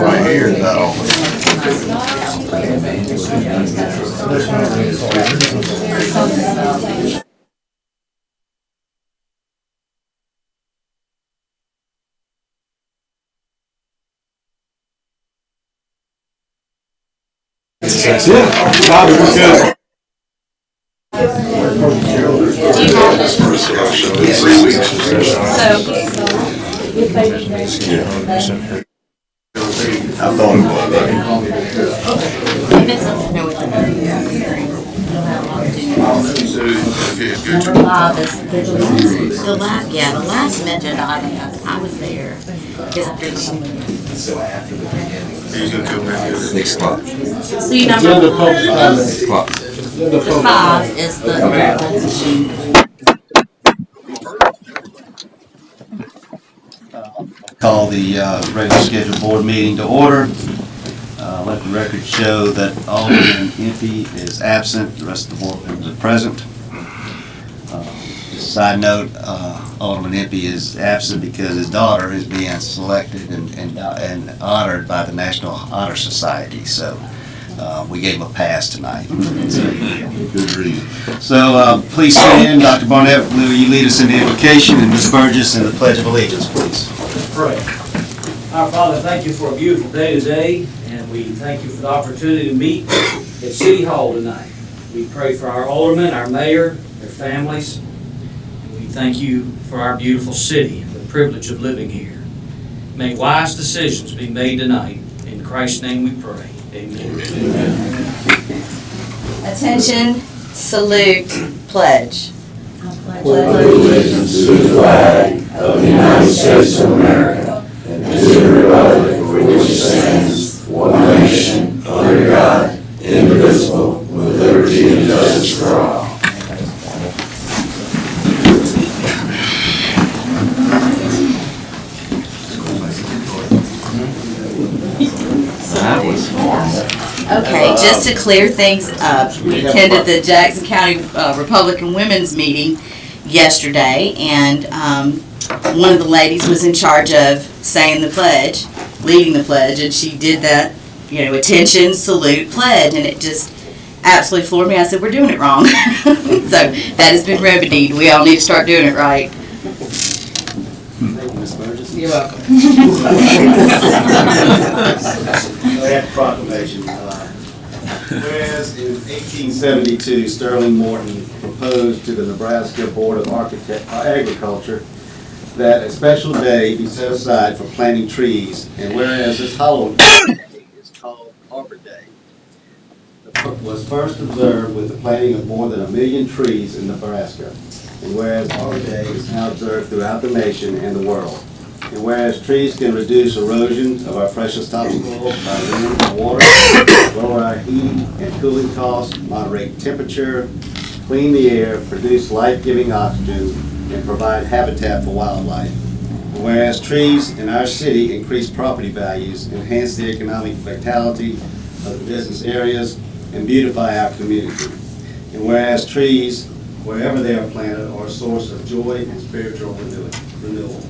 Right here is that office. That's it. Bobby, we're good. I thought it was. The last mention I was there. He's gonna come back here. 6 o'clock. See, number 6 o'clock. 5 is the. Call the regular scheduled board meeting to order. Let the record show that Alderman Impey is absent. The rest of the board members are present. Just a side note, Alderman Impey is absent because his daughter is being selected and honored by the National Honor Society. So we gave him a pass tonight. Good reason. So please stand. Dr. Barnett, will you lead us in the invocation, and Ms. Burgess in the Pledge of Allegiance, please. Pray. Our Father, thank you for a beautiful day today, and we thank you for the opportunity to meet at City Hall tonight. We pray for our aldermen, our mayor, their families, and we thank you for our beautiful city and the privilege of living here. May wise decisions be made tonight. In Christ's name we pray. Amen. Attention, salute, pledge. Pledge allegiance to the flag of the United States of America and to the republic for which it stands, one nation, under God, indivisible, with liberty and justice for all. Okay, just to clear things up, we attended the Jackson County Republican Women's Meeting yesterday, and one of the ladies was in charge of saying the pledge, leading the pledge, and she did that, attention, salute, pledge, and it just absolutely floored me. I said, we're doing it wrong. So that has been remedied. We all need to start doing it right. Thank you, Ms. Burgess. You're welcome. We have a proclamation. Whereas in 1872, Sterling Morton proposed to the Nebraska Board of Agriculture that a special day be set aside for planting trees, and whereas this holiday is called Arbor Day, was first observed with the planting of more than 1 million trees in Nebraska, and whereas Arbor Day is now observed throughout the nation and the world. And whereas trees can reduce erosion of our precious topsoil by wind and water, lower our heat and cooling costs, moderate temperature, clean the air, produce life-giving oxygen, and provide habitat for wildlife. And whereas trees in our city increase property values, enhance the economic vitality of the business areas, and beautify our community. And whereas trees, wherever they are planted, are a source of joy and spiritual renewal.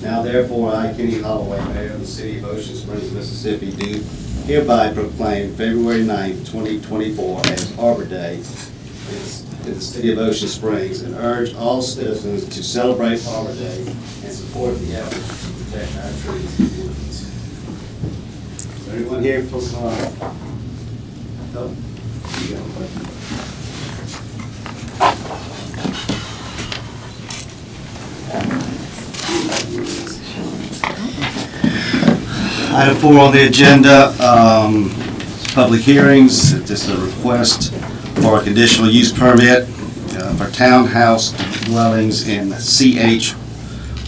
Now therefore, I, Kenny Holloway, Mayor of the City of Ocean Springs, Mississippi, do hereby proclaim February 9th, 2024 as Arbor Day in the City of Ocean Springs, and urge all citizens to celebrate Arbor Day and support the efforts to protect our trees and woods. Is there anyone here from, no? You got a question? Item 4 on the agenda, public hearings. This is a request for a conditional use permit for townhouse dwellings in CH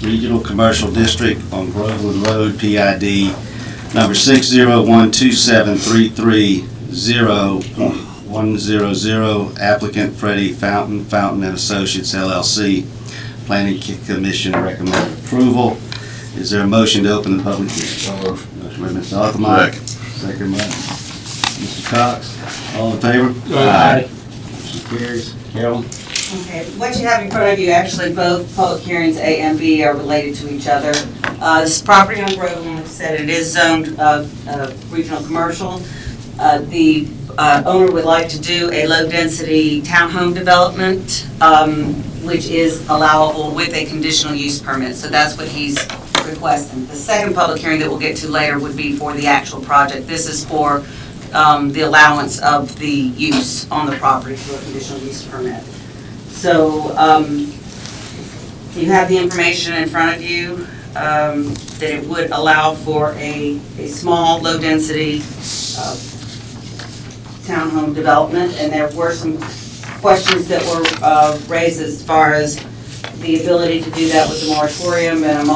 Regional Commercial District on Groveland Road, PID number 60127330100, applicant Freddie Fountain and Associates LLC. Planning Commission recommend approval. Is there a motion to open the public hearing? Motion by Mr. Alderman. Second by Mr. Cox. All in favor? Aye. Motion carries. Carolyn? Okay, what you have in front of you, actually both public hearings A and B are related to each other. This property on Groveland, like I said, it is zoned regional commercial. The owner would like to do a low-density townhome development, which is allowable with a conditional use permit. So that's what he's requesting. The second public hearing that we'll get to later would be for the actual project. This is for the allowance of the use on the property through a conditional use permit. So you have the information in front of you that it would allow for a small, low-density townhome development, and there were some questions that were raised as far as the ability to do that with the moratorium and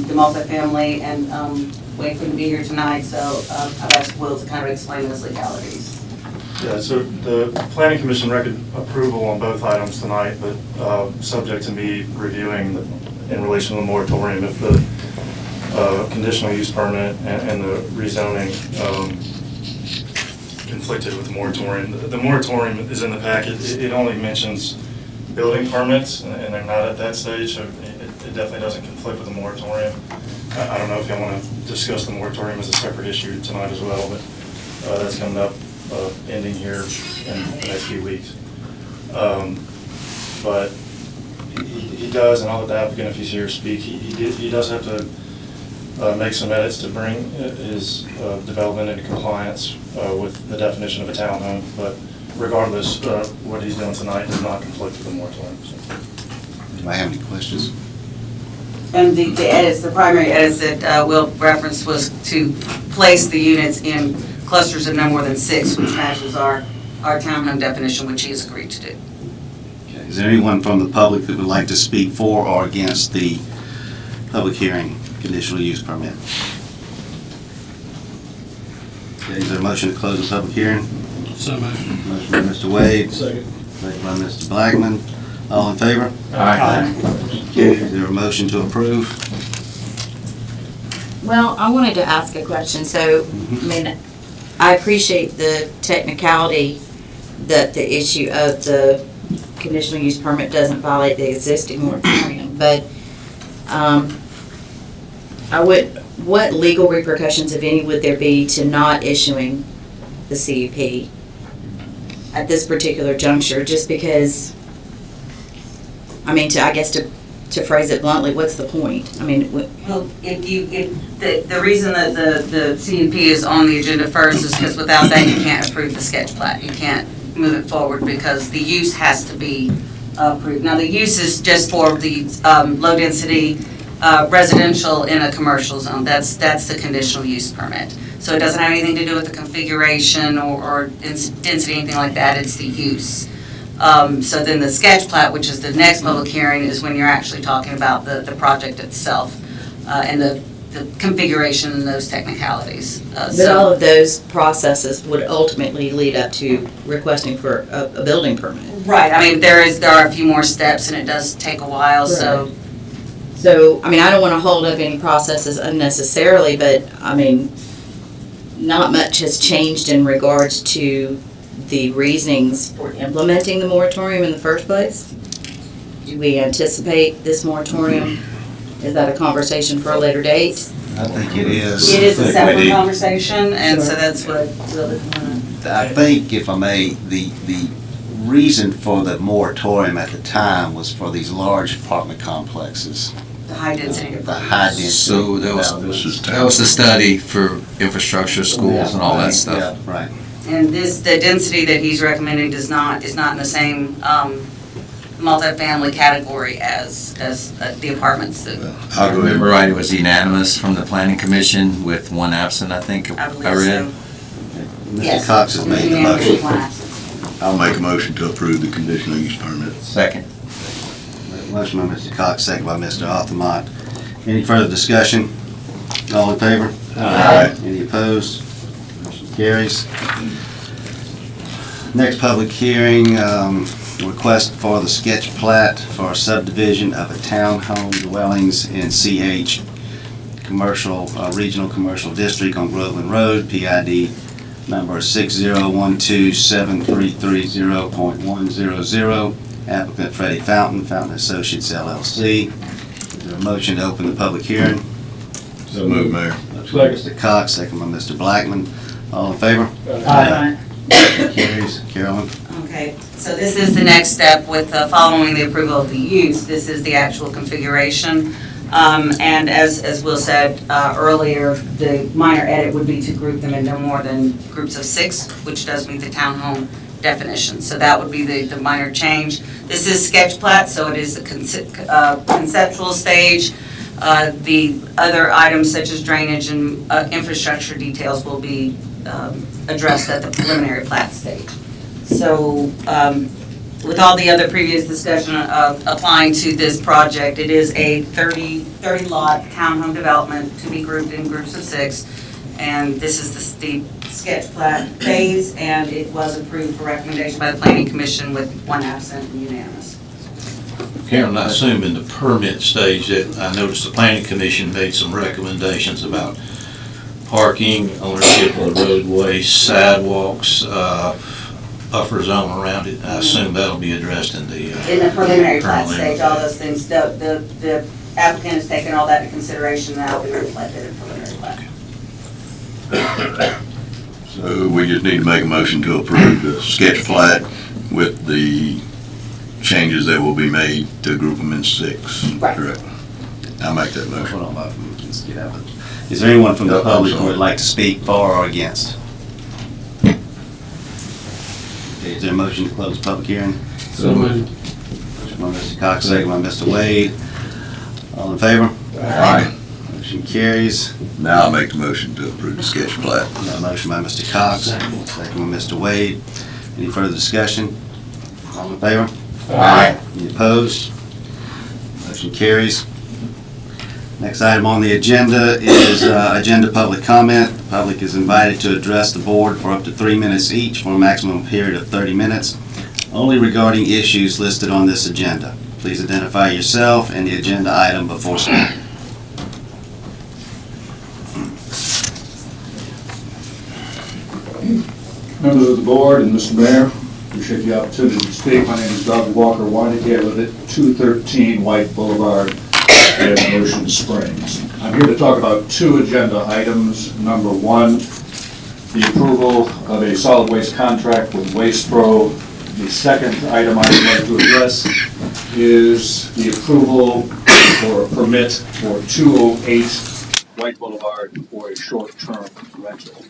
the multifamily, and Wade couldn't be here tonight, so I've asked Will to kind of explain those legalities. Yeah, so the planning commission recommended approval on both items tonight, but subject to me reviewing in relation to the moratorium if the conditional use permit and the rezoning conflicted with the moratorium. The moratorium is in the packet. It only mentions building permits, and they're not at that stage, so it definitely doesn't conflict with the moratorium. I don't know if you want to discuss the moratorium as a separate issue tonight as well, but that's coming up, ending here in the next few weeks. But he does, and I'll let the applicant, if he's here, speak. He does have to make some edits to bring his development into compliance with the definition of a townhome, but regardless, what he's doing tonight does not conflict with the moratorium. So. Do I have any questions? And the edits, the primary edits that Will referenced was to place the units in clusters of no more than 6, which matches our townhome definition, which he has agreed to do. Okay. Is there anyone from the public that would like to speak for or against the public hearing conditional use permit? Okay, is there a motion to close the public hearing? So moved. Motion by Mr. Wade. Second. Second by Mr. Blackman. All in favor? Aye. Is there a motion to approve? Well, I wanted to ask a question. So, I mean, I appreciate the technicality that the issue of the conditional use permit doesn't violate the existing moratorium, but what legal repercussions, if any, would there be to not issuing the CUP at this particular juncture? Just because, I mean, to phrase it bluntly, what's the point? I mean, Well, the reason that the CUP is on the agenda first is because without that, you can't approve the sketch plat. You can't move it forward because the use has to be approved. Now, the use is just for the low-density residential in a commercial zone. That's the conditional use permit. So it doesn't have anything to do with the configuration or density, anything like that. It's the use. So then the sketch plat, which is the next public hearing, is when you're actually talking about the project itself and the configuration and those technicalities. but all of those processes would ultimately lead up to requesting for a building permit. Right, I mean, there are a few more steps and it does take a while, so. So, I mean, I don't want to hold up any processes unnecessarily, but, I mean, not much has changed in regards to the reasonings for implementing the moratorium in the first place. Do we anticipate this moratorium? Is that a conversation for a later date? I think it is. It is a separate conversation, and so that's what really I think, if I may, the reason for the moratorium at the time was for these large apartment complexes. the high density. The high density. So that was the study for infrastructure, schools, and all that stuff. Yeah, right. And the density that he's recommending is not in the same multifamily category as the apartments that. I remember right, it was unanimous from the planning commission with one absent, I think, I believe I read. so. Mr. Yes. Cox has made the Unanimous motion. classes. I'll make a motion to approve the conditional use permit. Second. Motion by Mr. Cox, second by Mr. Alderman. Any further discussion? All in favor? Aye. Any opposed? Motion carries. Next public hearing, request for the sketch plat for subdivision of a townhome dwellings in CH Commercial, Regional Commercial District on Groveland Road, PID number 601273330.100, Applicant Freddie Fountain, Fountain Associates LLC. Is there a motion to open the public hearing? So moved, Mayor. Motion by Mr. Cox, second by Mr. Blackman. All in favor? Aye. Carries. Carolyn? Okay, so this is the next step with following the approval of the use. This is the actual configuration. And as Will said earlier, the minor edit would be to group them into more than groups of 6, which does meet the townhome definition. So that would be the minor change. This is sketch plat, so it is a conceptual stage. The other items such as drainage and infrastructure details will be addressed at the preliminary plat stage. So with all the other previous discussion applying to this project, it is a 30 lot townhome development to be grouped in groups of 6. And this is the sketch plat phase, and it was approved for recommendation by the Planning Commission with 1 absent and unanimous. Karen, I assume in the permit stage that I noticed the planning commission made some recommendations about parking, ownership of the roadways, sidewalks, buffer zone around it. I assume that'll be addressed in the. In the preliminary plat Preliminary. stage, all those things, the applicant has taken all that into consideration, and that will be reflected in preliminary plat. So we just need to make a motion to approve the sketch plat with the changes that will be made to group them in 6. Right. Correct. I'll make that motion. Hold on, Bob. Let's get out of it. Is there anyone from the No, I'm public who sorry. would like to speak for or against? Okay, is there a motion to close public hearing? So moved. Motion by Mr. Cox, second by Mr. Wade. All in favor? Aye. Motion carries. Now I'll make the motion to approve the sketch plat. Got a motion by Mr. Cox, second by Mr. Wade. Any further discussion? All in favor? Aye. Any opposed? Motion carries. Next item on the agenda is agenda public comment. The public is invited to address the board for up to 3 minutes each for a maximum period of 30 minutes, only regarding issues listed on this agenda. Please identify yourself and the agenda item before speaking. Members of the board and Mr. Mayor, appreciate the opportunity to speak. My name is Doug Walker Weineke. I live at 213 White Boulevard in Ocean Springs. I'm here to talk about 2 agenda items. Number 1, the approval of a solid waste contract with Waste Pro. The second item I would like to address is the approval for a permit for 208 White Boulevard for a short-term rental.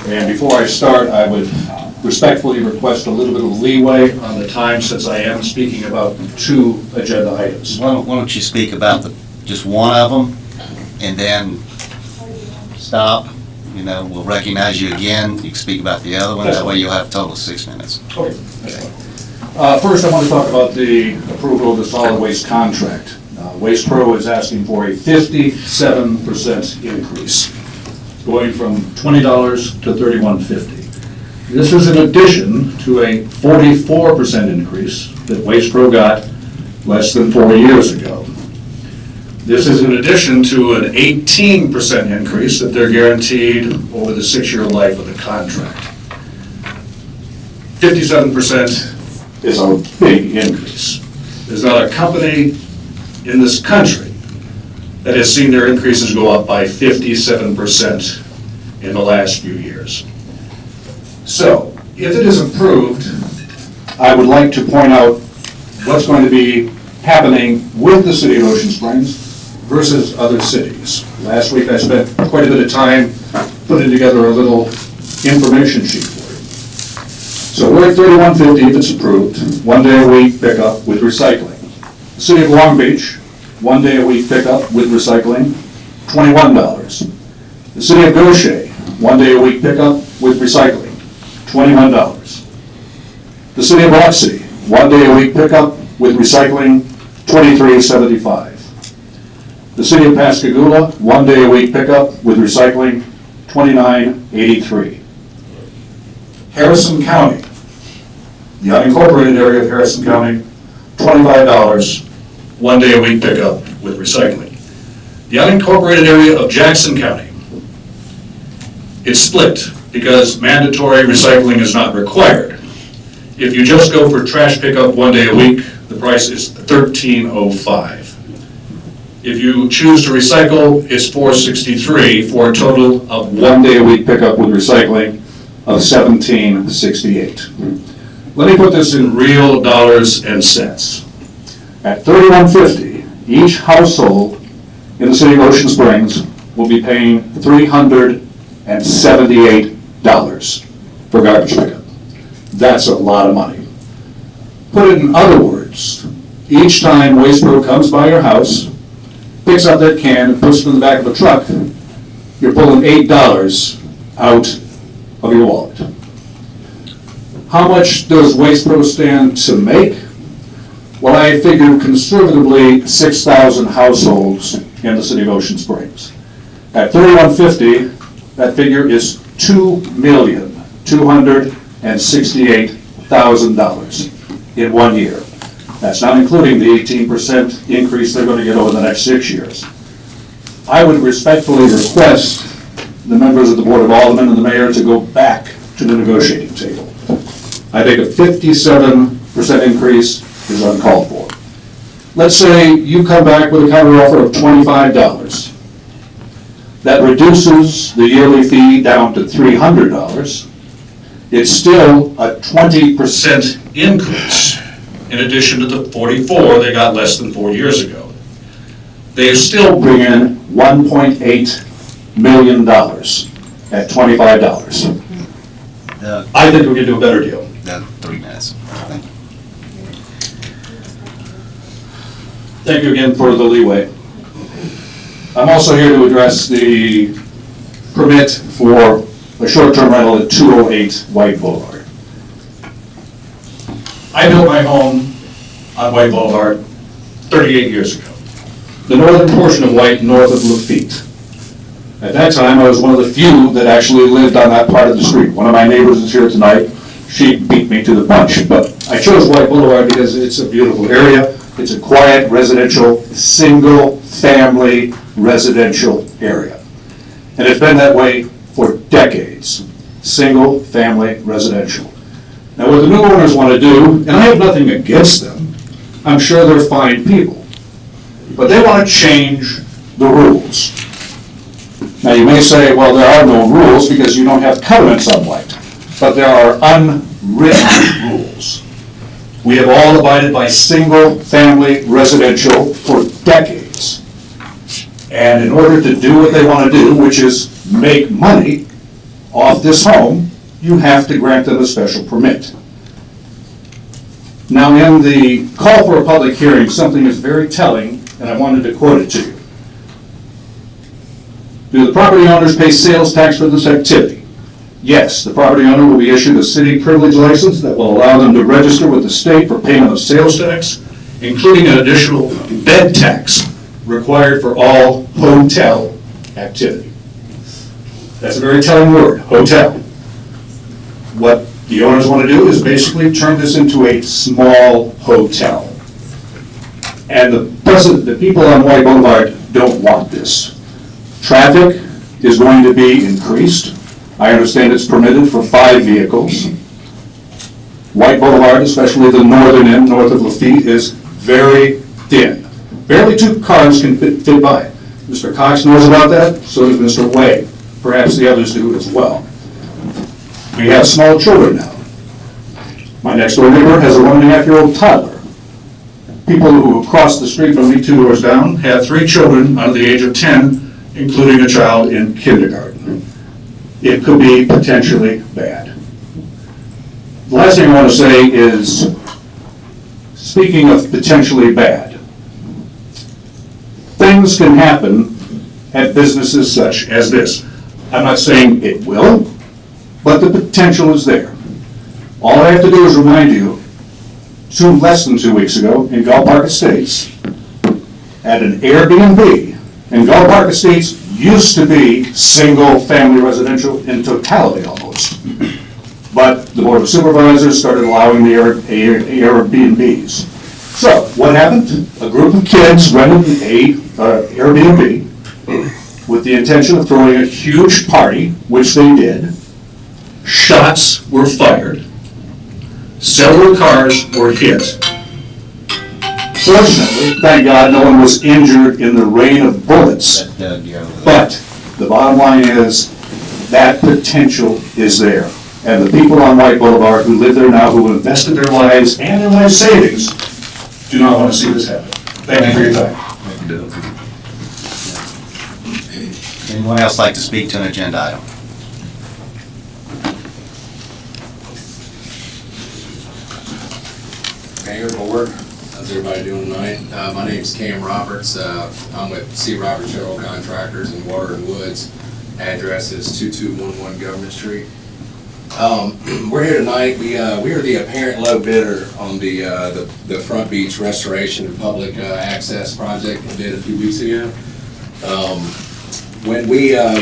And before I start, I would respectfully request a little bit of leeway on the time since I am speaking about 2 agenda items. Why don't you speak about just one of them and then stop? You know, we'll recognize you again. You can speak about the other one. That way you'll have a total of 6 minutes. Okay. First, I want to talk about the approval of the solid waste contract. Waste Pro is asking for a 57% increase, going from $20 to $31.50. This is in addition to a 44% increase that Waste Pro got less than 4 years ago. This is in addition to an 18% increase that they're guaranteed over the 6-year life of the contract. 57% is a big increase. There's not a company in this country that has seen their increases go up by 57% in the last few years. So, if it is approved, I would like to point out what's going to be happening with the city of Ocean Springs versus other cities. Last week I spent quite a bit of time putting together a little information sheet for you. So we're at $31.50 if it's approved, 1 day a week pickup with recycling. The city of Long Beach, 1 day a week pickup with recycling, $21. The city of Goshen, 1 day a week pickup with recycling, $21. The city of Biloxi, 1 day a week pickup with recycling, $23.75. The city of Pascagoula, 1 day a week pickup with recycling, $29.83. Harrison County, the unincorporated area of Harrison County, $25, 1 day a week pickup with recycling. The unincorporated area of Jackson County, it's split because mandatory recycling is not required. If you just go for trash pickup 1 day a week, the price is $13.05. If you choose to recycle, it's $4.63 for a total of 1 day a week pickup with recycling of $17.68. Let me put this in real dollars and cents. At $31.50, each household in the city of Ocean Springs will be paying $378 for garbage pickup. That's a lot of money. Put it in other words, each time Waste Pro comes by your house, picks up that can and puts it in the back of a truck, you're pulling $8 out of your wallet. How much does Waste Pro stand to make? Well, I figure conservatively 6,000 households in the city of Ocean Springs. At $31.50, that figure is $2,268,000 in 1 year. That's not including the 18% increase they're going to get over the next 6 years. I would respectfully request the members of the Board of Aldermen and the mayor to go back to the negotiating table. I think a 57% increase is uncalled for. Let's say you come back with a counteroffer of $25. That reduces the yearly fee down to $300. It's still a 20% increase in addition to the 44 they got less than 4 years ago. They still bring in $1.8 million at $25. I think we can do a better deal. 3 minutes. Thank you. Thank you again for the leeway. I'm also here to address the permit for a short-term rental at 208 White Boulevard. I built my home on White Boulevard 38 years ago. The northern portion of White, north of Lafitte. At that time, I was one of the few that actually lived on that part of the street. One of my neighbors is here tonight. She beat me to the punch, but I chose White Boulevard because it's a beautiful area. It's a quiet, residential, single-family residential area. And it's been that way for decades. Single-family residential. Now, what the new owners want to do, and I have nothing against them, I'm sure they're fine people, but they want to change the rules. Now, you may say, well, there are no rules because you don't have covenants on White, but there are unwritten rules. We have all abided by single-family residential for decades. And in order to do what they want to do, which is make money off this home, you have to grant them a special permit. Now, in the call for a public hearing, something is very telling, and I wanted to quote it to you. Do the property owners pay sales tax for this activity? Yes, the property owner will be issued a city privilege license that will allow them to register with the state for payment of sales tax, including an additional bed tax required for all hotel activity. That's a very telling word, hotel. What the owners want to do is basically turn this into a small hotel. And the people on White Boulevard don't want this. Traffic is going to be increased. I understand it's permitted for 5 vehicles. White Boulevard, especially the northern end, north of Lafitte, is very thin. Barely 2 cars can fit by it. Mr. Cox knows about that, so does Mr. Way. Perhaps the others do as well. We have small children now. My next door neighbor has a 1.5-year-old toddler. People who cross the street from me 2 doors down have 3 children under the age of 10, including a child in kindergarten. It could be potentially bad. The last thing I want to say is, speaking of potentially bad, things can happen at businesses such as this. I'm not saying it will, but the potential is there. All I have to do is remind you, less than 2 weeks ago in Gull Park Estates, at an Airbnb, and Gull Park Estates used to be single-family residential in totality almost. But the Board of Supervisors started allowing the Airbnbs. So what happened? A group of kids rented an Airbnb with the intention of throwing a huge party, which they did. Shots were fired. Several cars were hit. Fortunately, thank God, no one was injured in the rain of bullets. But the bottom line is that potential is there. And the people on White Boulevard who live there now, who have invested their lives and their life savings, do not want to see this happen. Thank you for your time. Anyone else like to speak to an agenda item? Mayor, Board, how's everybody doing tonight? My name's Cam Roberts. I'm with C. Roberts General Contractors in Water and Woods. Address is 2211 Government Street. We're here tonight. We are the apparent low bidder on the Front Beach Restoration and Public Access project we did a few weeks ago. When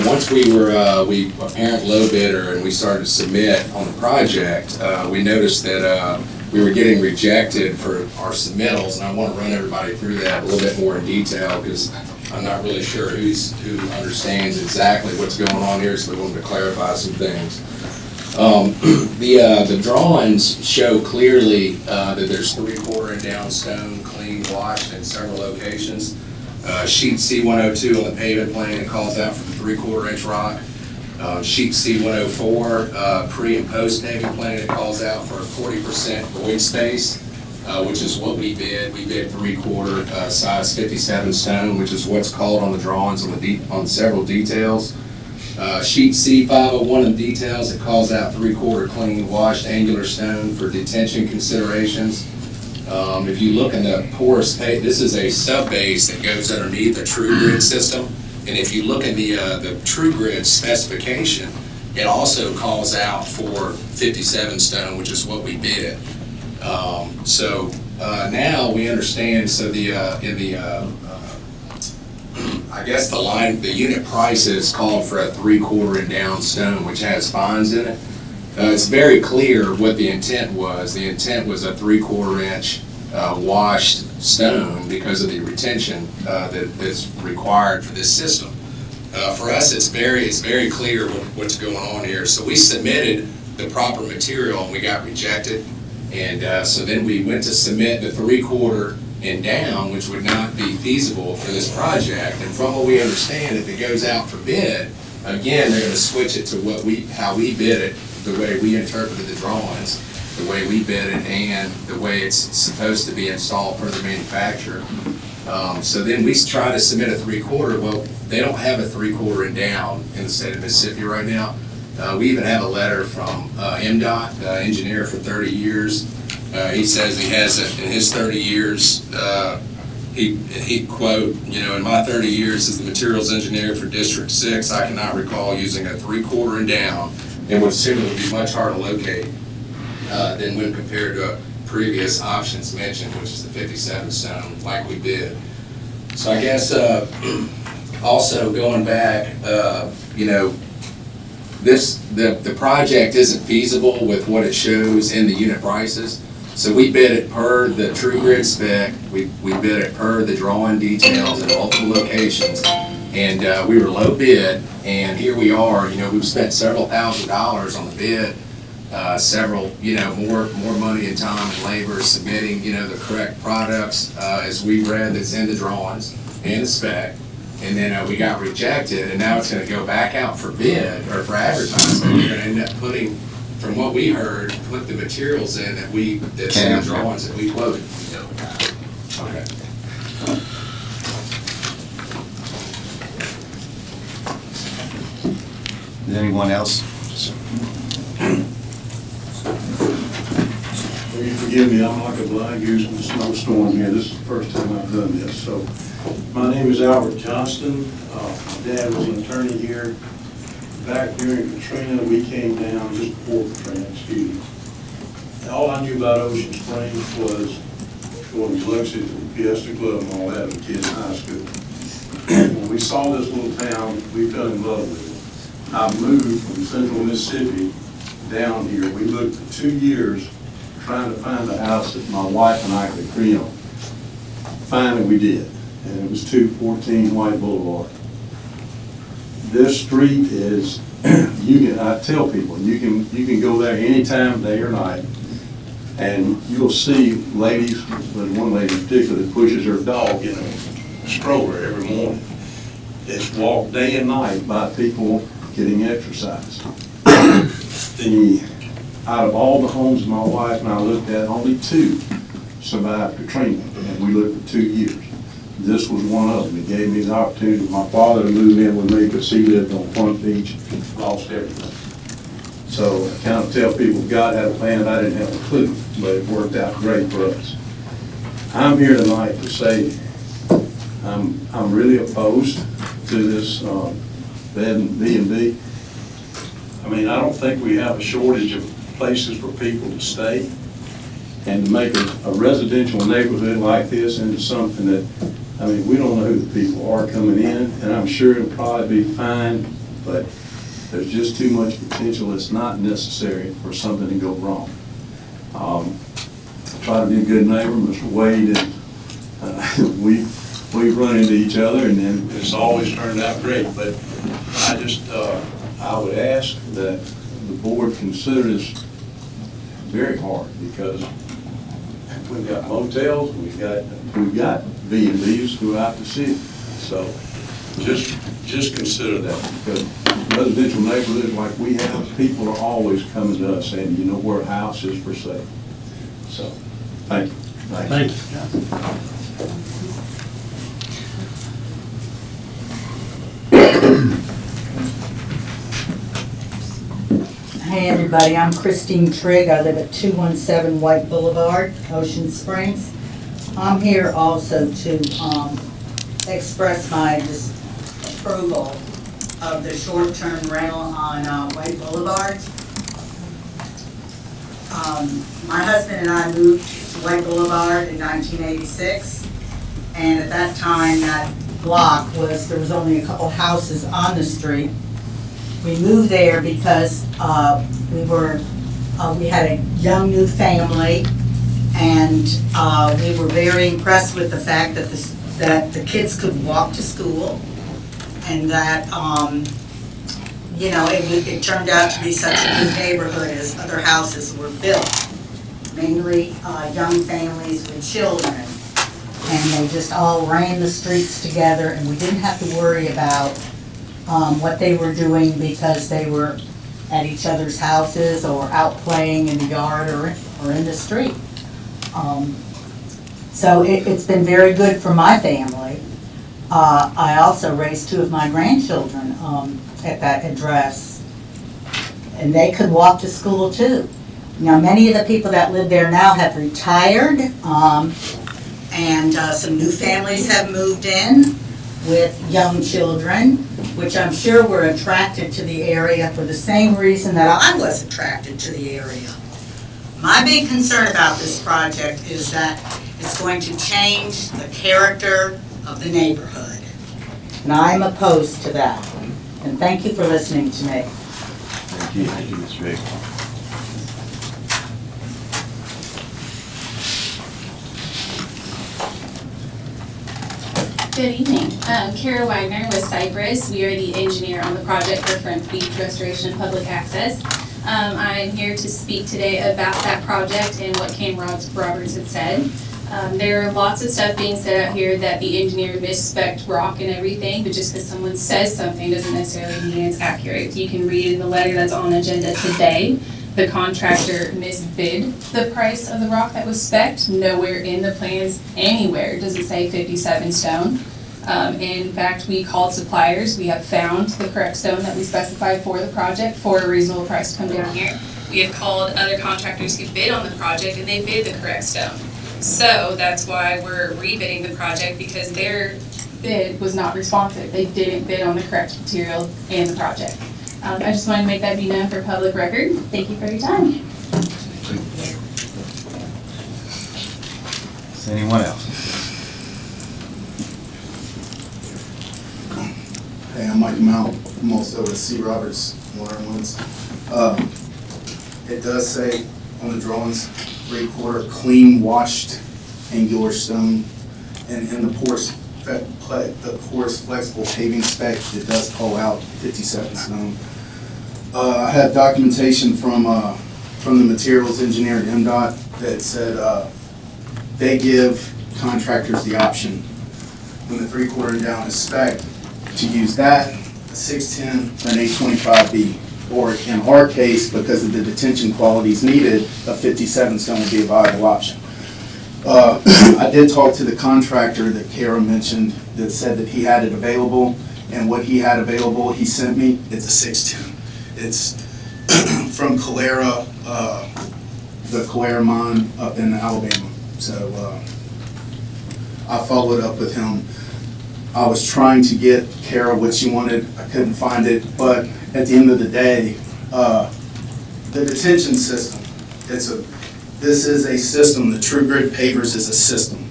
once we apparent low bidder and we started to submit on the project, we noticed that we were getting rejected for our submittals, and I want to run everybody through that a little bit more in detail because I'm not really sure who understands exactly what's going on here, so we wanted to clarify some things. The drawings show clearly that there's 3/4 inch down stone, clean, washed in several locations. Sheet C102 on the pavement plan, it calls out for the 3/4 inch rock. Sheet C104, pre and post pavement plan, it calls out for a 40% void space, which is what we bid. We bid 3/4 size 57 stone, which is what's called on the drawings on several details. Sheet C501 in details, it calls out 3/4 clean washed angular stone for detention considerations. If you look in the porous pavement, this is a sub-base that goes underneath the true grid system. And if you look at the true grid specification, it also calls out for 57 stone, which is what we bid. Now we understand, so I guess the unit prices called for a 3/4 inch down stone, which has fines in it. It's very clear what the intent was. The intent was a 3/4 inch washed stone because of the retention that's required for this system. For us, it's very clear what's going on here. So we submitted the proper material and we got rejected. And so then we went to submit the 3/4 and down, which would not be feasible for this project. And from what we understand, if it goes out for bid, again, they're gonna switch it to how we bid it, the way we interpreted the drawings, the way we bid it, and the way it's supposed to be installed per the manufacturer. So then we try to submit a 3/4. Well, they don't have a 3/4 and down in the state of Mississippi right now. We even have a letter from MDOT, the engineer for 30 years. He says he has it in his 30 years. He quote, in my 30 years as the materials engineer for District 6, I cannot recall using a 3/4 and down, and would assume it would be much harder to locate than when compared to previous options mentioned, which is the 57 stone, like we did. So I guess also going back, the project isn't feasible with what it shows in the unit prices. So we bid it per the true grid spec, we bid it per the drawing details in multiple locations, and we were low bid, and here we are, we've spent several $1,000s on the bid, several, more money and time and labor submitting, the correct products, as we read that's in the drawings and the spec, and then we got rejected, and now it's gonna go back out for bid, or for advertisement. We're gonna end up putting, from what we heard, put the materials in that's in the drawings that we quoted. Okay. Is anyone else? Will you forgive me, I'm like a blind goose in a snowstorm here. This is the first time I've done this. So, my name is Albert Johnston. My dad was an attorney here. Back during Katrina, we came down, just before Katrina, excuse me. And all I knew about Ocean Springs was going to Lexington to the Fiesta Club and all that with kids in high school. When we saw this little town, we fell in love with it. I moved from central Mississippi down here. We looked for 2 years trying to find a house that my wife and I could agree on. Finally, we did, and it was 214 White Boulevard. This street is, I tell people, you can go there anytime, day or night. And you'll see ladies, there's one lady in particular that pushes her dog in a stroller every morning. It's walked day and night by people getting exercise. Out of all the homes my wife and I looked at, only 2 survived Katrina, and we looked for 2 years. This was one of them. It gave me the opportunity for my father to move in with me because he lived on Front Beach, lost everything. So I kind of tell people God had a plan, I didn't have a clue, but it worked out great for us. I'm here tonight to say I'm really opposed to this bed and B&B. I mean, I don't think we have a shortage of places for people to stay, and to make a residential neighborhood like this into something that, I mean, we don't know who the people are coming in, and I'm sure it'll probably be fine, but there's just too much potential that's not necessary for something to go wrong. Try to be a good neighbor, Mr. Wade, and we run into each other, and then it's always turned out great, but I would ask that the board consider this very hard, because we've got motels, we've got B&Bs throughout the city. So just consider that, because residential neighborhoods like we have, people are always coming to us saying, you know where a house is for sale. So, thank you. Thank you. Hey everybody, I'm Christine Trigg. I live at 217 White Boulevard, Ocean Springs. I'm here also to express my disapproval of the short-term rental on White Boulevard. My husband and I moved to White Boulevard in 1986, and at that time that block there was only a couple houses on the street. We moved there because we had a young new family, and we were very impressed with the fact that the kids could walk to school, and that it turned out to be such a good neighborhood as other houses were built, mainly young families with children, and they just all ran the streets together, and we didn't have to worry about what they were doing because they were at each other's houses or out playing in the yard or in the street. So it's been very good for my family. I also raised 2 of my grandchildren at that address, and they could walk to school too. Now, many of the people that live there now have retired, and some new families have moved in with young children, which I'm sure were attracted to the area for the same reason that I was attracted to the area. My big concern about this project is that it's going to change the character of the neighborhood. And I'm opposed to that. And thank you for listening to me. Thank you, Ms. Rick. Good evening. Kara Wagner with Cypress. We are the engineer on the project for Front Beach Restoration and Public Access. I'm here to speak today about that project and what Cam Roberts had said. There are lots of stuff being said out here that the engineer mis-spec'd rock and everything, but just because someone says something doesn't necessarily mean it's accurate. You can read in the letter that's on agenda today. The contractor misbid the price of the rock that was spec'd. Nowhere in the plans, anywhere, does it say 57 stone. In fact, we called suppliers. We have found the correct stone that we specified for the project for a reasonable price to come down here. We have called other contractors who bid on the project, and they bid the correct stone. So that's why we're rebidding the project, because their bid was not responsive. They didn't bid on the correct material in the project. I just wanted to make that be known for public record. Thank you for your time. Is anyone else? Hey, I'm Mike Mount. I'm also with C. Roberts Water and Woods. It does say on the drawings, 3/4 clean washed angular stone, and in the porous flexible paving spec, it does call out 57 stone. I have documentation from from the materials engineer at MDOT that said they give contractors the option when the 3/4 and down is spec to use that, a 610 or an 825B. Or in our case, because of the detention qualities needed, a 57 stone would be a viable option. I did talk to the contractor that Kara mentioned that said that he had it available, and what he had available, he sent me, it's a 610. It's from Calera, the Calera mine up in Alabama. So I followed up with him. I was trying to get Kara what she wanted, I couldn't find it, but at the end of the day, the detention system, this is a system, the True Grit Pavers is a system,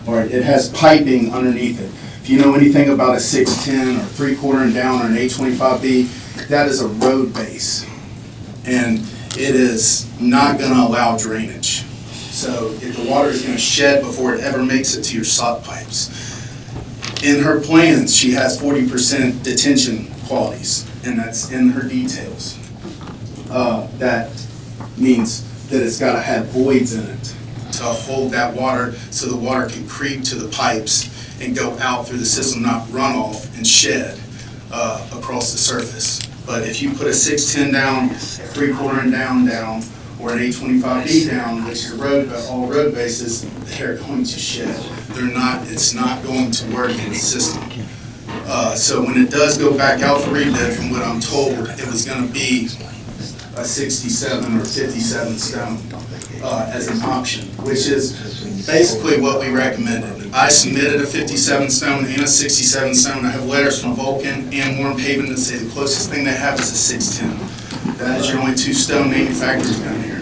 or it has piping underneath it. If you know anything about a 610 or 3/4 and down or an 825B, that is a road base, and it is not gonna allow drainage. So if the water is gonna shed before it ever makes it to your sock pipes. In her plans, she has 40% detention qualities, and that's in her details. That means that it's gotta have voids in it to hold that water so the water can creep to the pipes and go out through the system, not run off and shed across the surface. But if you put a 610 down, a 3/4 and down, or an 825B down, which is all road bases, they're going to shed. It's not going to work in the system. So when it does go back out for rebid, from what I'm told, it was gonna be a 67 or 57 stone as an option, which is basically what we recommended. I submitted a 57 stone and a 67 stone. I have letters from Vulcan and Warren Paving that say the closest thing they have is a 610. That is your only two stone manufacturers down here.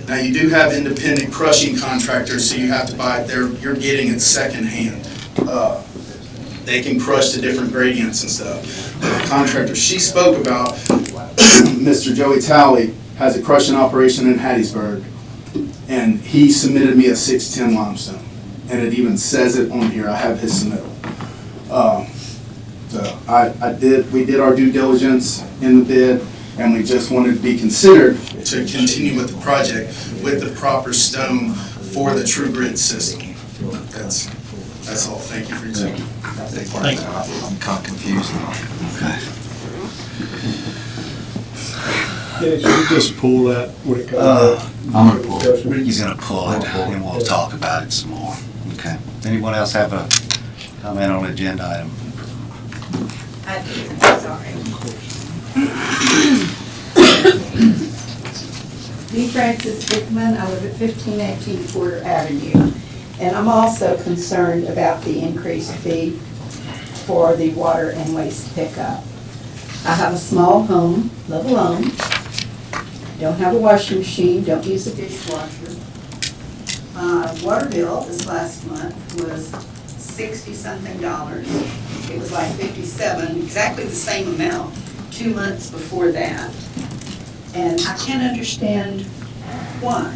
Now, you do have independent crushing contractors, so you have to buy it there. You're getting it secondhand. They can crush to different gradients and stuff. But the contractor she spoke about, Mr. Joey Talley, has a crushing operation in Hattiesburg, and he submitted me a 610 limestone, and it even says it on here. I have his submittal. So we did our due diligence in the bid, and we just wanted to be considered to continue with the project with the proper stone for the True Grit system. That's all. Thank you for your time. Thank you. I'm kind of confused. Okay. Dennis, you just pull that when it comes I'm gonna pull it. He's gonna pull it, and we'll talk about it some more. Okay. Anyone else have a comment on the agenda item? I do, sorry. B. Francis Dickman, I live at 1518 Porter Avenue, and I'm also concerned about the increased fee for the water and waste pickup. I have a small home, live alone, don't have a washing machine, don't use a dishwasher. My water bill this last month was $60-something. It was like 57, exactly the same amount 2 months before that. And I can't understand why.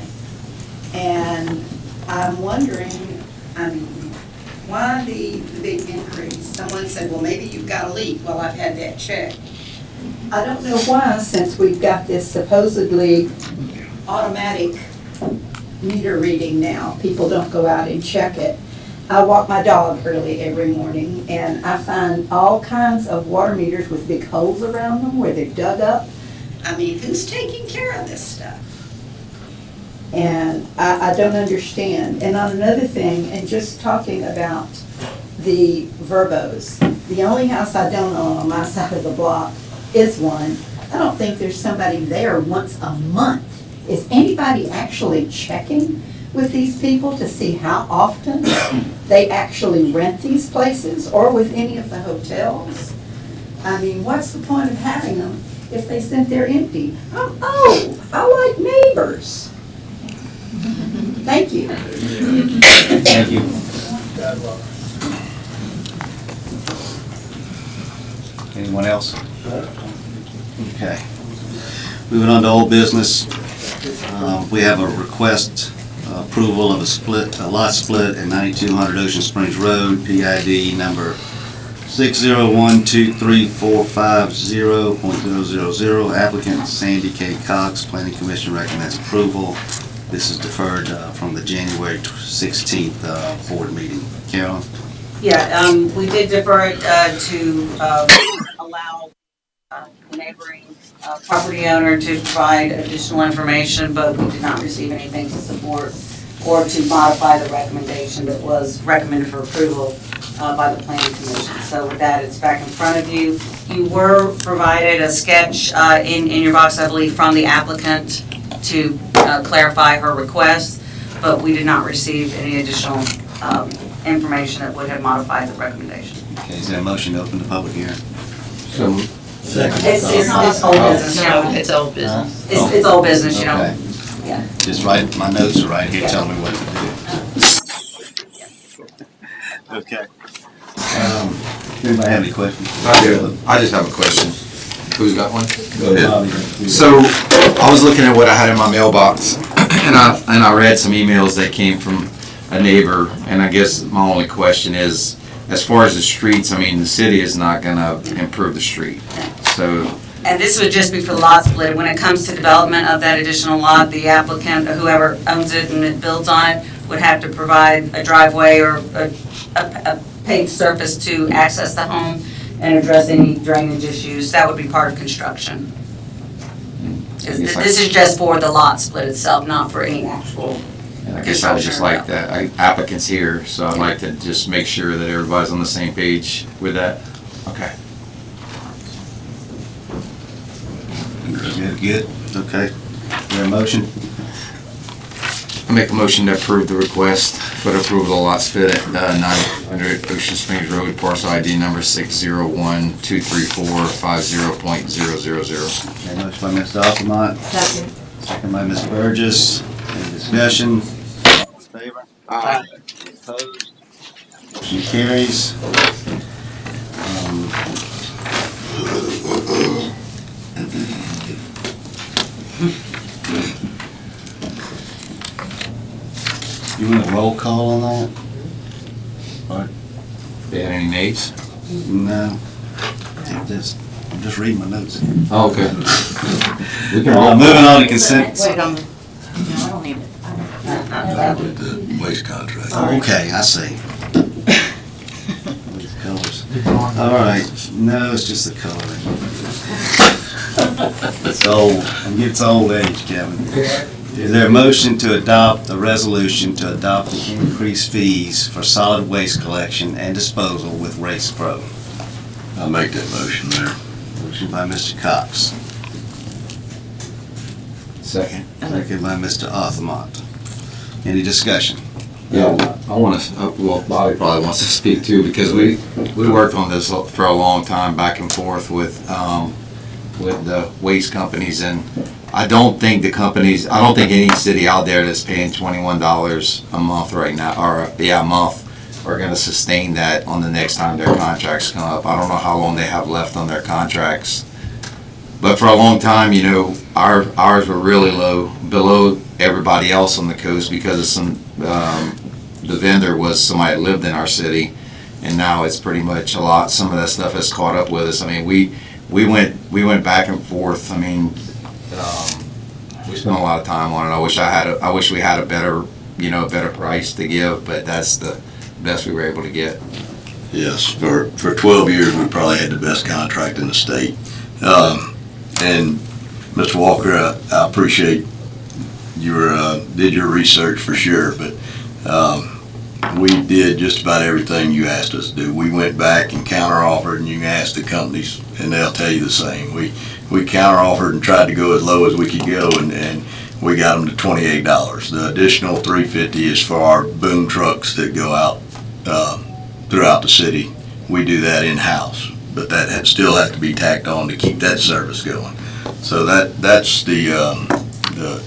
And I'm wondering, why the big increase? Someone said, well, maybe you've got a leak. Well, I've had that checked. I don't know why, since we've got this supposedly automatic meter reading now. People don't go out and check it. I walk my dog early every morning, and I find all kinds of water meters with big holes around them where they're dug up. I mean, who's taking care of this stuff? And I don't understand. And on another thing, and just talking about the Verbos, the only house I don't own on my side of the block is one. I don't think there's somebody there once a month. Is anybody actually checking with these people to see how often they actually rent these places, or with any of the hotels? I mean, what's the point of having them if they sit there empty? Oh, I like neighbors. Thank you. Thank you. Anyone else? Okay. Moving on to old business. We have a request approval of a lot split at 9200 Ocean Springs Road, PID number 6012345.000, applicant Sandy K. Cox, Planning Commission recommends approval. This is deferred from the January 16th board meeting. Carolyn? Yeah, we did defer it to allow the neighboring property owner to provide additional information, but we did not receive anything to support or to modify the recommendation that was recommended for approval by the Planning Commission. So with that, it's back in front of you. You were provided a sketch in your box, I believe, from the applicant to clarify her request, but we did not receive any additional information that would have modified the recommendation. Okay, is there a motion to open the public hearing? It's old business, you know. It's old business. It's old business, you know. Okay. Yeah. Just write, my notes are right here telling me what to do. Okay. Anybody have any questions? I do. I just have a question. Who's got one? Go ahead. So, I was looking at what I had in my mailbox, and I read some emails that came from a neighbor, and I guess my only question is, as far as the streets, I mean, the city is not gonna improve the street, so. And this would just be for the lot split. When it comes to development of that additional lot, the applicant, or whoever owns it and it builds on it, would have to provide a driveway or a paved surface to access the home and address any drainage issues. That would be part of construction. This is just for the lot split itself, not for any actual. And I guess I would just like that, applicants here, so I'd like to just make sure that everybody's on the same page with that. Okay. Good, okay. Is there a motion? I make a motion to approve the request for the approval of lot split at 900 Ocean Springs Road, parcel ID number 6012345.000. Okay, motion by Mr. Alderman. Second. Second by Ms. Burgess. Any discussion? All in favor? Aye. Any opposed? Motion carries. You want a roll call on that? Or, They had any nays? no? I'm just reading my notes. Oh, okay. Moving on to consent. Wait, no, I don't need it. With the waste contract. Okay, I see. These colors. All right, no, it's just the coloring. It's old, I'm getting to old age, Kevin. Is there a motion to adopt the resolution to adopt the increased fees for solid waste collection and disposal with Race Pro? I'll make that motion there. Motion by Mr. Cox. Second. Second by Mr. Alderman. Any discussion? Yeah, I want to, well, Bobby probably wants to speak too, because we worked on this for a long time, back and forth with the waste companies, and I don't think any city out there that's paying $21 a month right now, or, a month, are gonna sustain that on the next time their contracts come up. I don't know how long they have left on their contracts. But for a long time, you know, ours were really low, below everybody else on the coast, because of some, the vendor was somebody that lived in our city, and now it's pretty much some of that stuff has caught up with us. I mean, we went back and forth. I mean, we spent a lot of time on it. I wish we had a better price to give, but that's the best we were able to get. Yes, for 12 years, we probably had the best contract in the state. And Mr. Walker, I appreciate did your research for sure, but we did just about everything you asked us to do. We went back and counter-offered, and you can ask the companies, and they'll tell you the same. We counter-offered and tried to go as low as we could go, and we got them to $28. The additional $3.50 is for our boom trucks that go out throughout the city. We do that in-house, but that still has to be tacked on to keep that service going. So that's the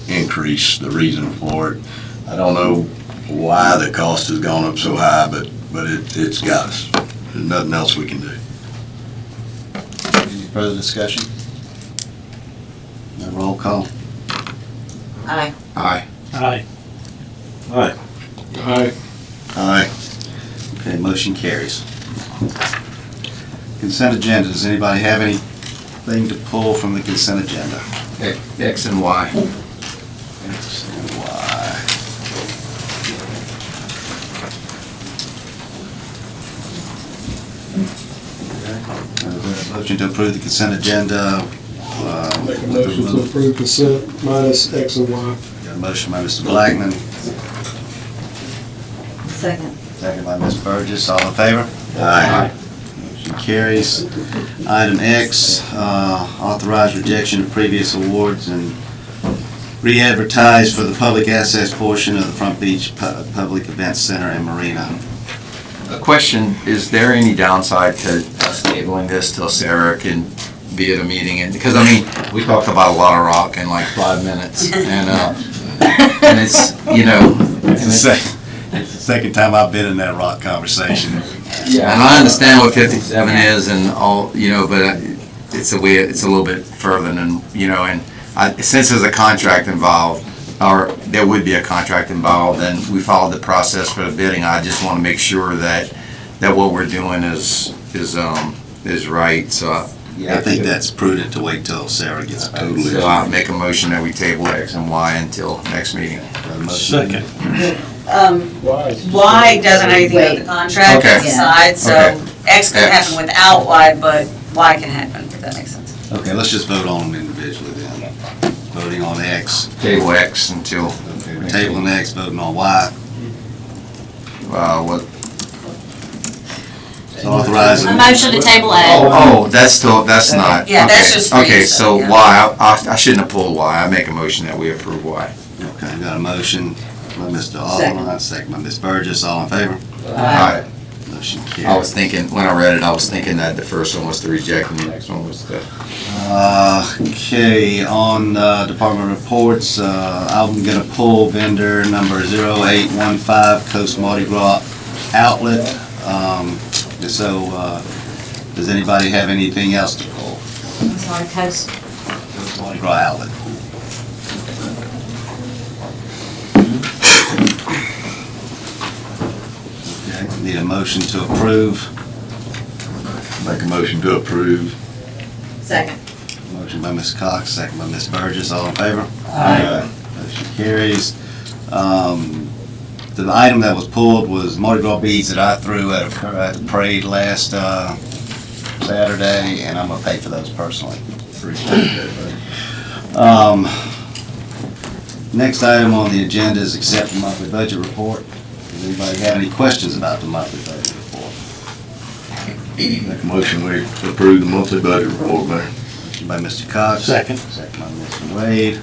increase, the reason for it. I don't know why the cost has gone up so high, but it's got us. There's nothing else we can do. Any further discussion? No roll call? Aye. Aye. Aye. Aye. Aye. Aye. Okay, motion carries. Consent agenda, does anybody have anything to pull from the consent agenda? X and Y. X and Y. Motion to approve the consent agenda. Make a motion to approve consent minus X and Y. Got a motion by Mr. Blackman, Second. second by Ms. Burgess, all in favor? Aye. Motion carries. Item X, authorize rejection of previous awards and re-advertise for the public access portion of the Front Beach Public Events Center and Marina. A question, is there any downside to us tabling this till Sarah can be at a meeting? And because, I mean, we talked about a lot of rock in like 5 minutes, and it's, you know. It's the second time I've been in that rock conversation. Yeah, and I understand what 57 is and all, you know, but it's a little bit further than, you know, and since there's a contract involved, or there would be a contract involved, and we followed the process for the bidding, I just want to make sure that what we're doing is right, so. I think that's prudent to wait till Sarah gets totally. So I'll make a motion that we table X and Y until next meeting. Second. Y doesn't have anything with the contract, Okay. it's aside, so Okay. X can happen without Y, but Y can happen, if that makes sense. Okay, let's just vote on them individually then. Voting on X. Table X until, Okay, we're tabling X, voting on Y. what? So authorizing. A motion to table A. Oh, that's not. Yeah, that's okay. just for you, Okay, so, so yeah. Y, I shouldn't have pulled Y. I make a motion that we approve Y. Okay, got a motion by Mr. Alderman, second by Ms. Burgess, all in favor? Aye. Motion I carries. was thinking, when I read it, I was thinking that the first one was to reject and the next one was to. Okay, on department reports, I'm gonna pull vendor number 0815 Coast Mardi Gras Outlet. So, does anybody have anything else to pull? I'm sorry, Coast. Coast Mardi Gras Outlet. Okay, need a motion to approve. Make a motion to approve. Second. Motion by Ms. Cox, second by Ms. Burgess, all in favor? Aye. Motion carries. The item that was pulled was Mardi Gras beads that I threw at the parade last Saturday, and I'm gonna pay for those personally. Next item on the agenda is accept the monthly budget report. Does anybody have any questions about the monthly budget report? Make a motion we approve the monthly budget report, Mayor. Motion by Mr. Cox. Second. Second by Mr. Wade.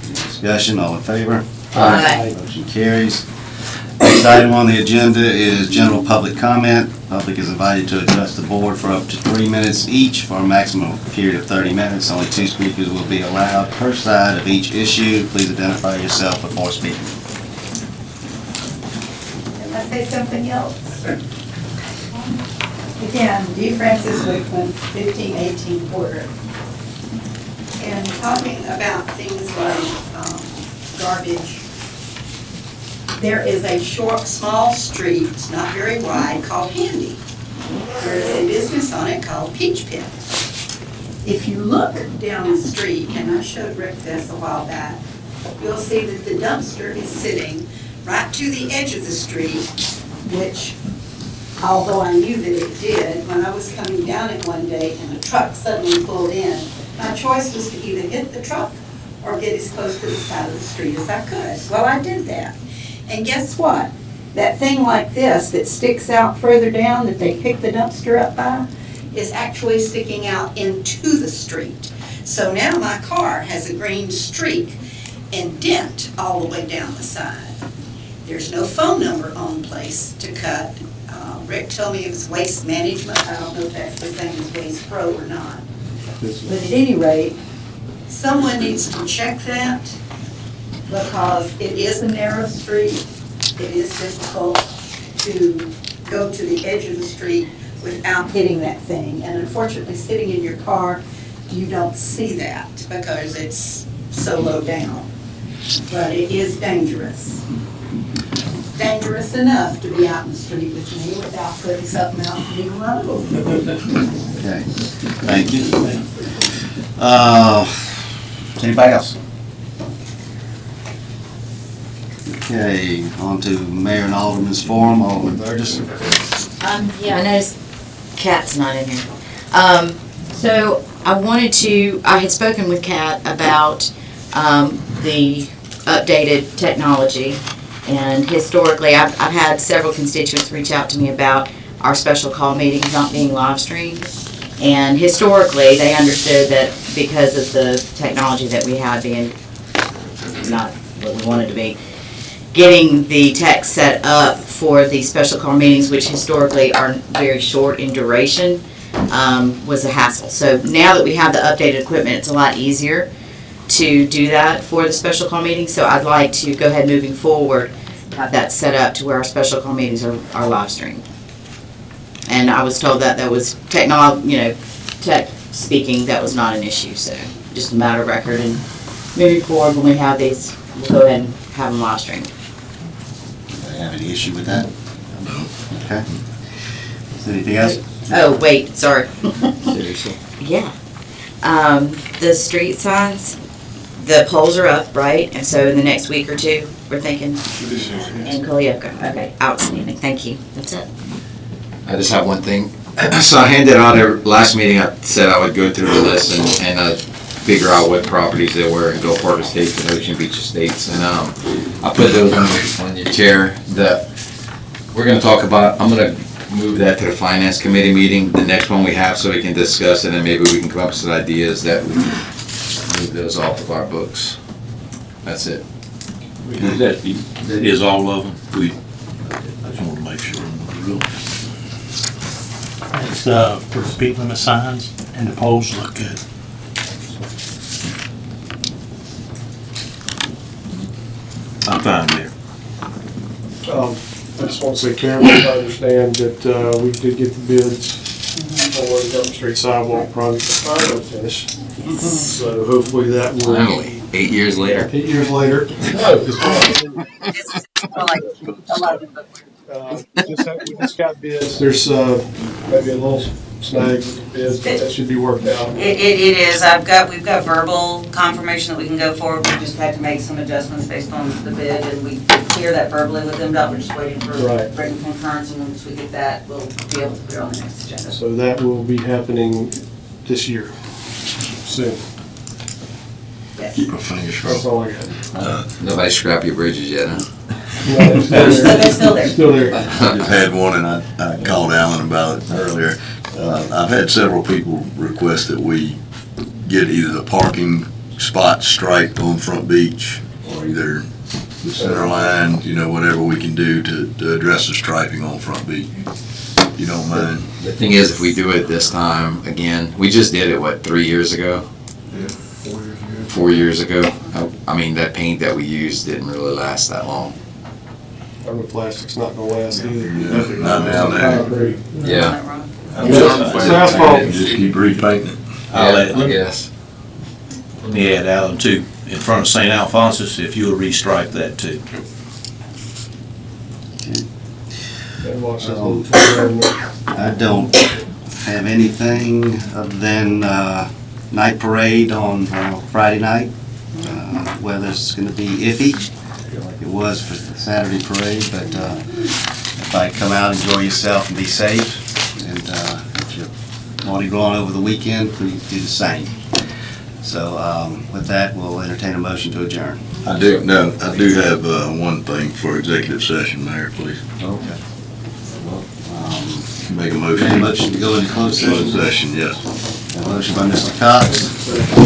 Any discussion, all in favor? Aye. Motion carries. Next item on the agenda is general public comment. Public is invited to address the board for up to 3 minutes each for a maximum period of 30 minutes. Only 2 speakers will be allowed per side of each issue. Please identify yourself before speaking. Can I say something else? Again, D. Francis Wickman, 1518 Porter. And talking about things like garbage, there is a small street, not very wide, called Handy. There is a business on it called Peach Pit. If you look down the street, and I showed Rick this a while back, you'll see that the dumpster is sitting right to the edge of the street, which, although I knew that it did, when I was coming down it one day and a truck suddenly pulled in, my choice was to either hit the truck or get as close to the side of the street as I could. Well, I did that. And guess what? That thing like this that sticks out further down that they pick the dumpster up by is actually sticking out into the street. So now my car has a green streak and dent all the way down the side. There's no phone number on the place to cut. Rick told me it was Waste Management. I don't know if that's the same as Waste Pro or not. But at any rate, someone needs to check that because it is a narrow street. It is difficult to go to the edge of the street without hitting that thing. And unfortunately, sitting in your car, you don't see that because it's so low down. But it is dangerous. Dangerous it's enough to be out in the street with me without putting something out for me to run over. Okay, thank you. Anybody else? Okay, on to Mayor and Alderman's Forum, Alderman Burgess. Yeah, I noticed Kat's not in here. So I had spoken with Kat about, the updated technology. And historically, I've had several constituents reach out to me about our special call meetings not being live streamed. And historically, they understood that because of the technology that we had being not what we wanted to be, getting the tech set up for the special call meetings, which historically are very short in duration, was a hassle. So now that we have the updated equipment, it's a lot easier to do that for the special call meetings. So I'd like to go ahead moving forward, have that set up to where our special call meetings are live streamed. And I was told that was tech speaking, that was not an issue. So just a matter of record, and moving forward when we have these, we'll go ahead and have them live streamed. Do you have any issue with that? No. Okay. Is there anything else? Oh, wait, sorry. Seriously? Yeah. The street signs, the poles are up, right? And so in the next week or two, we're thinking in Colioca. Okay, outstanding. Thank you. That's it. I just have one thing. So I handed out last meeting, I said I would go through the list and figure out what properties they were in Gulf Harbor Estates and Ocean Beach Estates. And I put those on your chair. We're gonna talk about, I'm gonna move that to the Finance Committee meeting, the next one we have, so we can discuss it and maybe we can come up with some ideas that we can move those off of our books. That's it. That is all of them. I just want to make sure I'm the real. It's for the speed limit signs, and the poles look good. I'm fine there. I just want to say, Karen, I understand that we did get the bids for the Government Street sidewalk project finally finished. So hopefully that will. Finally, 8 years later. 8 years later. We just got bids. There's maybe a little snag with the bids, but that should be worked out. It is, we've got verbal confirmation that we can go forward, we just had to make some adjustments based on the bid, and we clear that verbally with them, we're just waiting for written concurrence, and once we get that, we'll be able to put it on the next agenda. So that will be happening this year, soon. Yes. Keep my fingers crossed. That's all I got. Nobody scrap your bridges yet, huh? They're still there. Still there. I just had one, and I called Alan about it earlier. I've had several people request that we get either the parking spot striped on Front Beach, or either the center line, whatever we can do to address the striping on Front Beach. You don't mind? The thing is, if we do it this time, again, we just did it, 3 years ago? Yeah, 4 years ago. 4 years ago. I mean, that paint that we used didn't really last that long. Thermoplastic's not gonna last either. Yeah, not down there. Yeah. It's asphalt. Just keep repainting it. I guess. Let me add, Alan, too, in front of St. Alphonsus, if you'll restripe that too. I don't have anything other than night parade on Friday night. Weather's going to be iffy, like it was for the Saturday parade, but everybody come out, enjoy yourself, and be safe. And if you're Mardi Gras over the weekend, please do the same. So with that, we'll entertain a motion to adjourn. I do have one thing for executive session, Mayor, please. Okay. Make a motion. Any motion to go into closed session? Closed session, yes. A motion by Mr. Cox.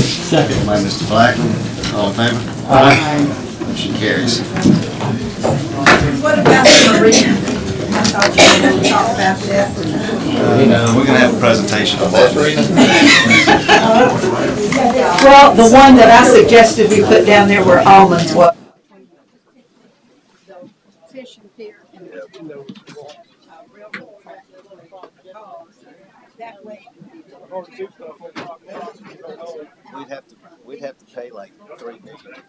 Second by Mr. Blackman. All in favor? Aye. Motion carries. What about the marina? I thought you were going to talk about that. We're gonna have a presentation on that. Well, the one that I suggested we put down there where almonds was. We'd have to pay like $3 million.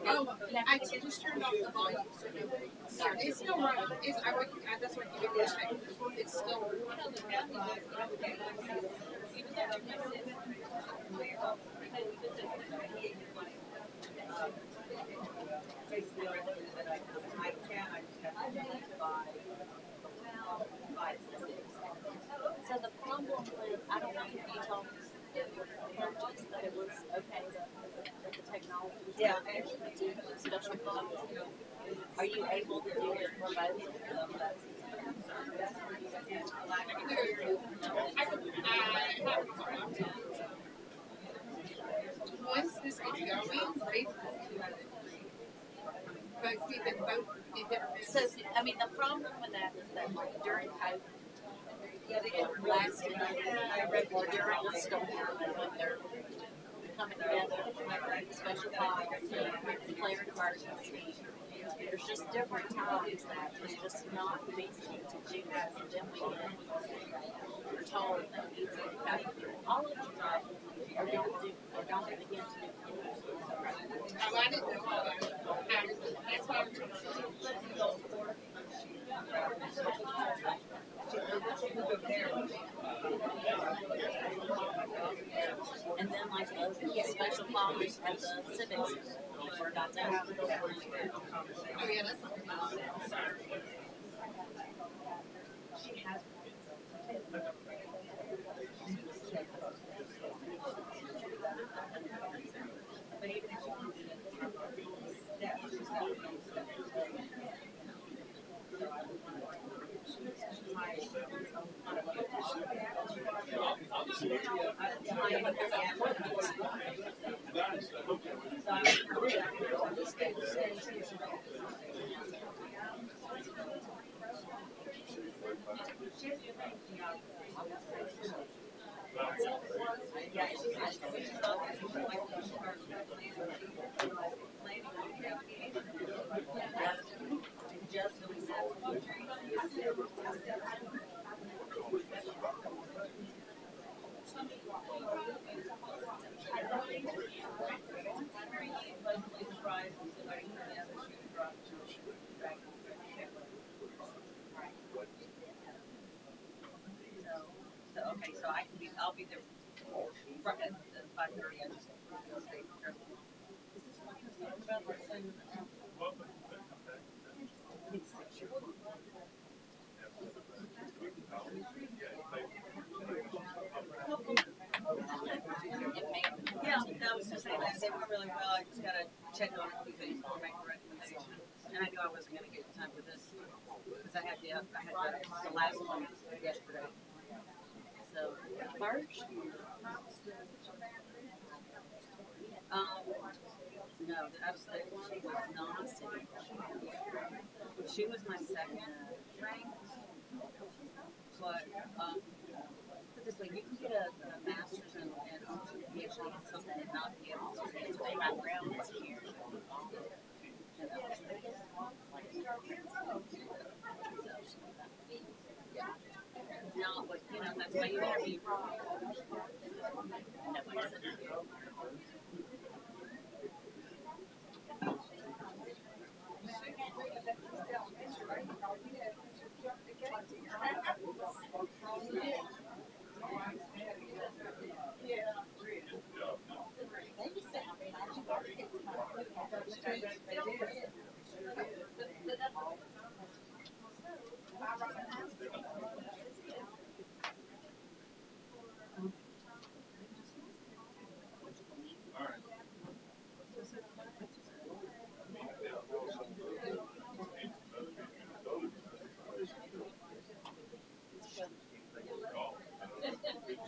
Oh, I just turned off the volume, so nobody. Yeah, it's still running. That's what you were saying. It's still. So the problem with, I don't know if you told purchase, but it was okay that the technology was actually do special calls. Are you able to do it for both? Once this gets going, great. But we've been both in different. So, I mean, the problem with that is that like during COVID, it lasted during the storm and when they're coming together to make special calls, declare an emergency. There's just different times that it's just not feasible to do that. And then we're told that you have to do all of you or don't begin to do anything. Oh, I didn't know all that. That's why I'm trying and then like those special calls at the civic center, we got to have those. Oh yeah, that's She has. But even if you want to do So, okay, so I'll be there right at 5:30. I just go stay there. Yeah, I was just saying that they went really well. I just gotta check on it because I'll make a recommendation. And I knew I wasn't gonna get time for this because I had the last one yesterday. So first, no, the out-of-state one was non-city. She was my second ranked, but put this way, you can get a master's and PhD in something and not be able to get a background here. Not what, that's my interview. Nobody said it.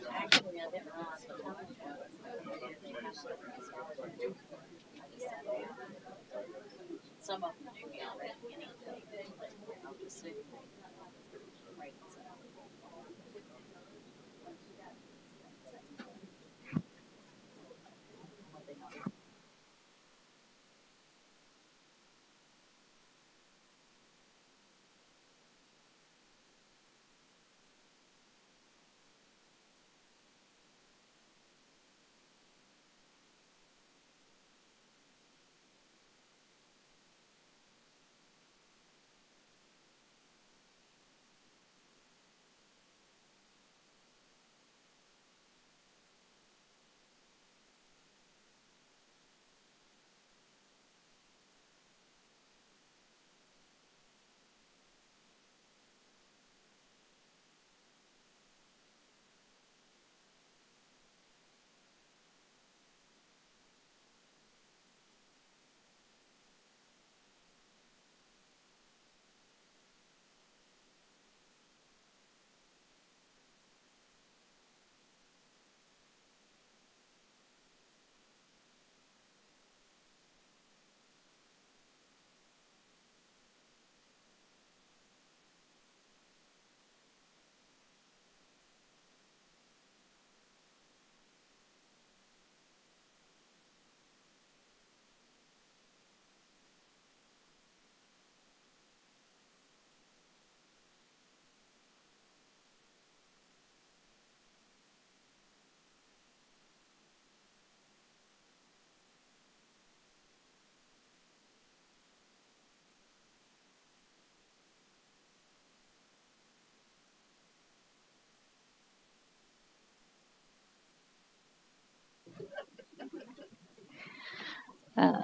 Actually, I didn't realize what time it was. Some of them knew me already, I'm just sitting right inside.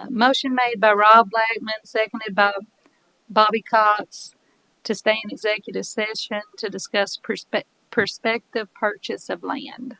Motion made by Rob Blackman, seconded by Bobby Cox, to stay in executive session to discuss prospective purchase of land.